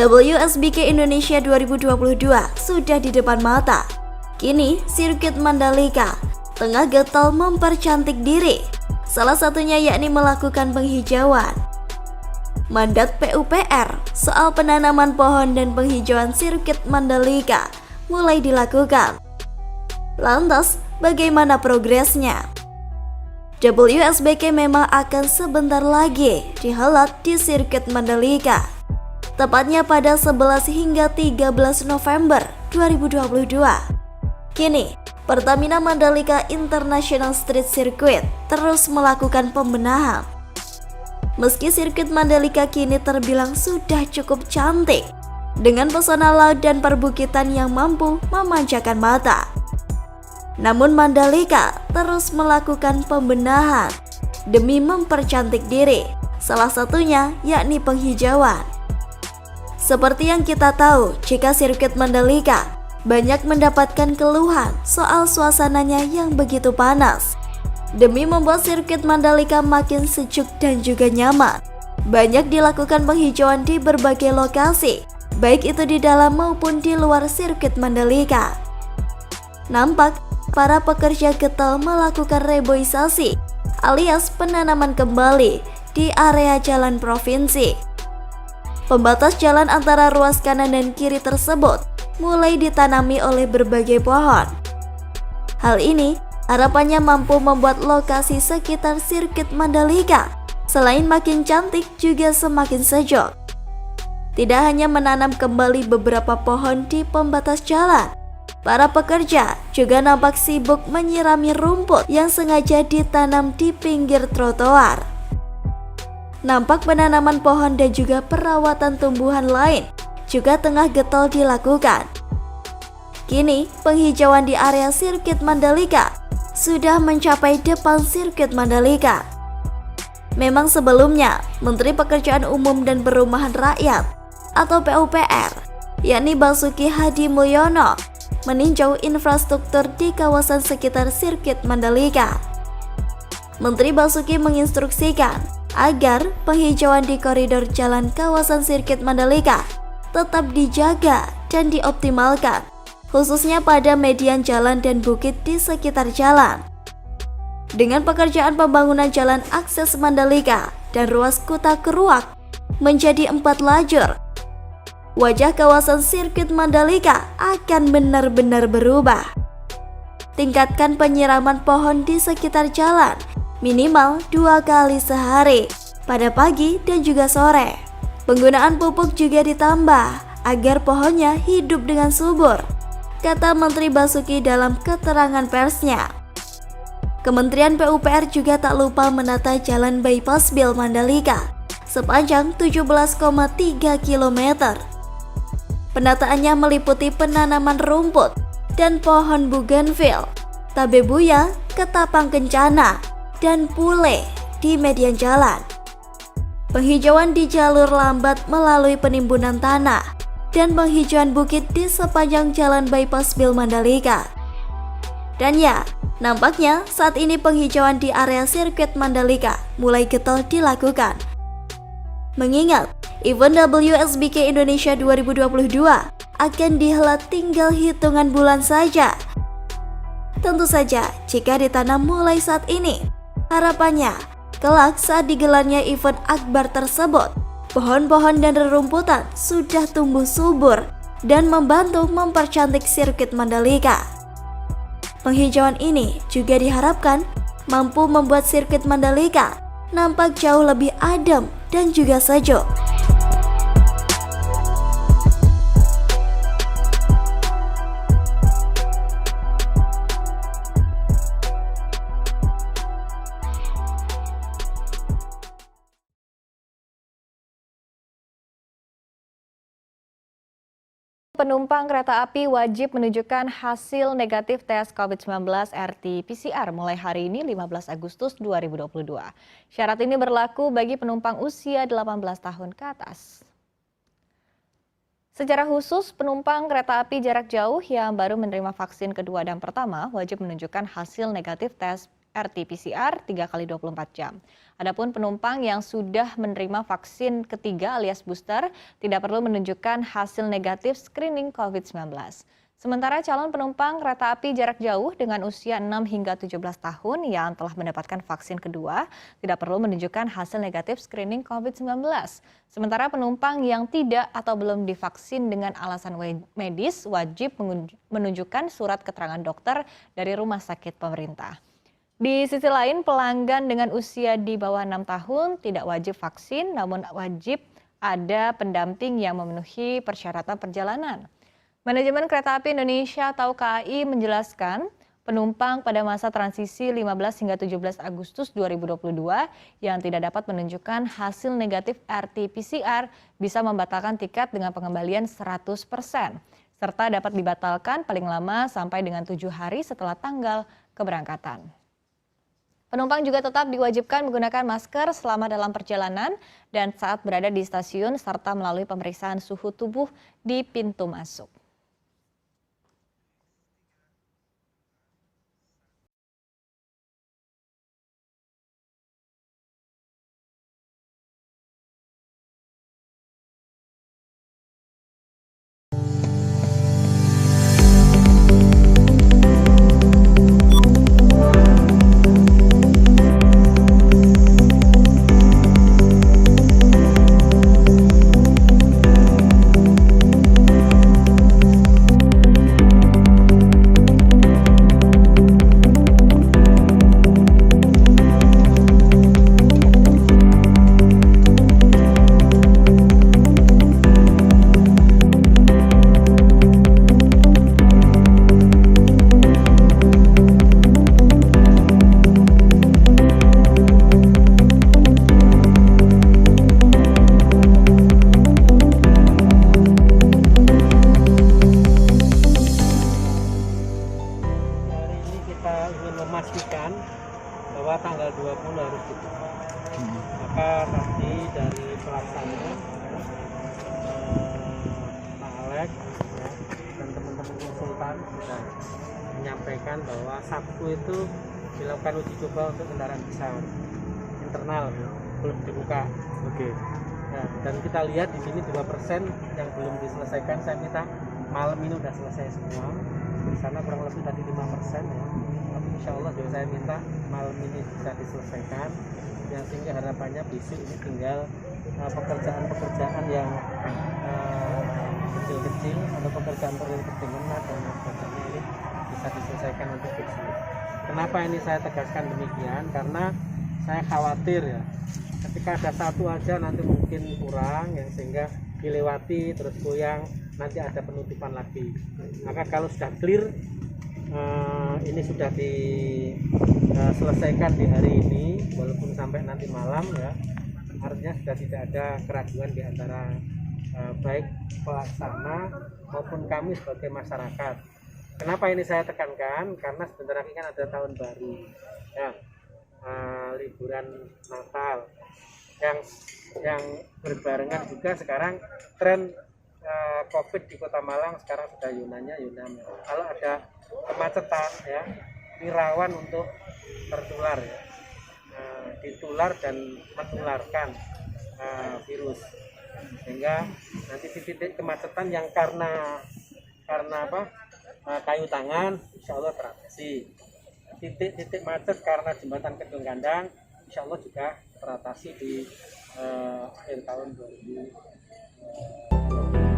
WSBK Indonesia 2022 sudah di depan mata. Kini, sirkuit Mandalika tengah getol mempercantik diri. Salah satunya yakni melakukan penghijauan. Mandat PUPR soal penanaman pohon dan penghijauan sirkuit Mandalika mulai dilakukan. Lantas, bagaimana progresnya? WSBK memang akan sebentar lagi dihelat di sirkuit Mandalika, tepatnya pada 11 hingga 13 November 2022. Kini, Pertamina Mandalika International Street Circuit terus melakukan pembenahan. Meski sirkuit Mandalika kini terbilang sudah cukup cantik, dengan pesona laut dan perbukitan yang mampu memanjakan mata, namun Mandalika terus melakukan pembenahan demi mempercantik diri, salah satunya yakni penghijauan. Seperti yang kita tahu, jika sirkuit Mandalika banyak mendapatkan keluhan soal suasananya yang begitu panas. Demi membuat sirkuit Mandalika makin sejuk dan juga nyaman, banyak dilakukan penghijauan di berbagai lokasi, baik itu di dalam maupun di luar sirkuit Mandalika. Nampak para pekerja getol melakukan reboisasi alias penanaman kembali di area jalan provinsi. Pembatas jalan antara ruas kanan dan kiri tersebut mulai ditanami oleh berbagai pohon. Hal ini harapannya mampu membuat lokasi sekitar sirkuit Mandalika selain makin cantik juga semakin sejuk. Tidak hanya menanam kembali beberapa pohon di pembatas jalan, para pekerja juga nampak sibuk menyirami rumput yang sengaja ditanam di pinggir trotoar. Nampak penanaman pohon dan juga perawatan tumbuhan lain juga tengah getol dilakukan. Kini, penghijauan di area sirkuit Mandalika sudah mencapai depan sirkuit Mandalika. Memang sebelumnya, Menteri Pekerjaan Umum dan Perumahan Rakyat atau PUPR, yakni Basuki Hadi Mulyono, meninjau infrastruktur di kawasan sekitar sirkuit Mandalika. Menteri Basuki menginstruksikan agar penghijauan di koridor jalan kawasan sirkuit Mandalika tetap dijaga dan dioptimalkan, khususnya pada median jalan dan bukit di sekitar jalan. Dengan pekerjaan pembangunan jalan akses Mandalika dan ruas Kuta Keruak menjadi 4 lajur, wajah kawasan sirkuit Mandalika akan benar-benar berubah. Tingkatkan penyiraman pohon di sekitar jalan minimal 2 kali sehari, pada pagi dan juga sore. Penggunaan pupuk juga ditambah agar pohonnya hidup dengan subur, kata Menteri Basuki dalam keterangan persnya. Kementerian PUPR juga tak lupa menata jalan bypass Bil Mandalika sepanjang 17,3 km. Penataannya meliputi penanaman rumput dan pohon bougainville, tabebuya, ketapang kencana, dan pule di median jalan. Penghijauan di jalur lambat melalui penimbunan tanah dan penghijauan bukit di sepanjang jalan bypass Bil Mandalika. Dan ya, nampaknya saat ini penghijauan di area sirkuit Mandalika mulai getol dilakukan. Mengingat event WSBK Indonesia 2022 akan dihelat tinggal hitungan bulan saja. Tentu saja jika ditanam mulai saat ini, harapannya kelak saat digelarnya event akbar tersebut, pohon-pohon dan rerumputan sudah tumbuh subur dan membantu mempercantik sirkuit Mandalika. Penghijauan ini juga diharapkan mampu membuat sirkuit Mandalika nampak jauh lebih adem dan juga sejuk. Penumpang kereta api wajib menunjukkan hasil negatif tes COVID-19 RT-PCR mulai hari ini 15 Agustus 2022. Syarat ini berlaku bagi penumpang usia 18 tahun ke atas. Secara khusus, penumpang kereta api jarak jauh yang baru menerima vaksin kedua dan pertama wajib menunjukkan hasil negatif tes RT-PCR 3 kali 24 jam. Adapun penumpang yang sudah menerima vaksin ketiga alias booster tidak perlu menunjukkan hasil negatif screening COVID-19. Sementara calon penumpang kereta api jarak jauh dengan usia 6 hingga 17 tahun yang telah mendapatkan vaksin kedua tidak perlu menunjukkan hasil negatif screening COVID-19. Sementara penumpang yang tidak atau belum divaksin dengan alasan medis wajib menunjukkan surat keterangan dokter dari rumah sakit pemerintah. Di sisi lain, pelanggan dengan usia di bawah 6 tahun tidak wajib vaksin namun wajib ada pendamping yang memenuhi persyaratan perjalanan. Manajemen Kereta Api Indonesia atau KAI menjelaskan, penumpang pada masa transisi 15 hingga 17 Agustus 2022 yang tidak dapat menunjukkan hasil negatif RT-PCR bisa membatalkan tiket dengan pengembalian 100%, serta dapat dibatalkan paling lama sampai dengan 7 hari setelah tanggal keberangkatan. Penumpang juga tetap diwajibkan menggunakan masker selama dalam perjalanan dan saat berada di stasiun serta melalui pemeriksaan suhu tubuh di pintu masuk. Memastikan bahwa tanggal 20 harus dibuka. Maka tadi dari pelaksana Pak Alex ya, dan teman-teman konsultan sudah menyampaikan bahwa Sabtu itu dilakukan uji coba untuk kendaraan besar internal ya, belum dibuka. Oke. Ya, dan kita lihat di sini 2% yang belum diselesaikan. Saya minta malam ini sudah selesai semua. Di sana kurang lebih tadi 5% ya. Tapi insya Allah juga saya minta malam ini bisa diselesaikan, yang sehingga harapannya besok ini tinggal pekerjaan-pekerjaan yang kecil-kecil atau pekerjaan pengenat dan sebagainya ini bisa diselesaikan untuk besok. Kenapa ini saya tegaskan demikian? Karena saya khawatir ya, ketika ada satu aja nanti mungkin kurang, yang sehingga dilewati terus goyang, nanti ada penutupan lagi. Maka kalau sudah clear, ini sudah diselesaikan di hari ini, walaupun sampai nanti malam ya, artinya sudah tidak ada keraguan di antara baik pelaksana maupun kami sebagai masyarakat. Kenapa ini saya tekankan? Karena sebentar lagi kan ada tahun baru ya, liburan Natal yang berbarengan juga sekarang tren COVID di Kota Malang sekarang sudah Yunani. Kalau ada kemacetan ya, ini rawan untuk tertular ya, ditular dan menularkan virus, sehingga nanti titik kemacetan yang karena kayu tangan insya Allah teratasi, titik macet karena jembatan Kedung Gandang insya Allah juga teratasi di akhir tahun 2020.